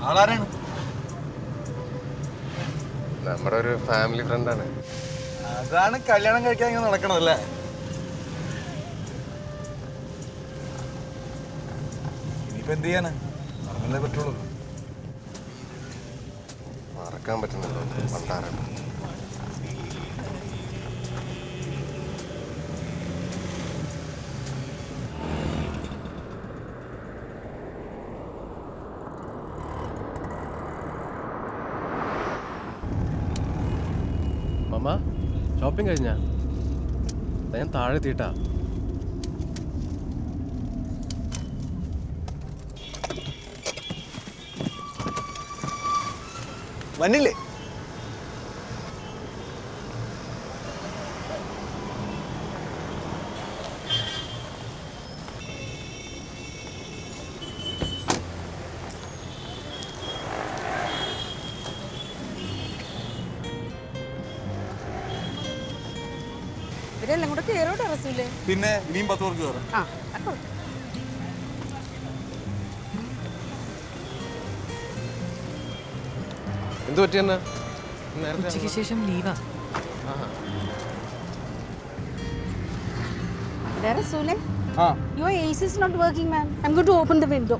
ആളാരാണ്? നമ്മുടെ ഒരു ഫാമിലി ഫ്രണ്ടാണ്. അതാണ് കല്യാണം കഴിക്കാൻ ഇങ്ങനെ നടക്കണതല്ലേ? ഇനിയിപ്പോ എന്ത് ചെയ്യാനാ? നടന്നല്ലേ പറ്റുള്ളൂ. മറക്കാൻ പറ്റുന്നല്ലോ പണ്ടാരാണ്. മമ്മ ഷോപ്പിംഗ് കഴിഞ്ഞാ? ഞാൻ താഴെ എത്തിയിട്ടാ. വന്നില്ലേ? ഇവരെല്ലാം കൂടെ കേറോ ടെറസില്? പിന്നെ ഇനിയും 10 പേർക്ക് കയറാം. എന്ത് പറ്റിയെന്നാ? ഉച്ചയ്ക്ക് ശേഷം ലീവാ. Rasule, your AC is not working, man. I'm going to open the window.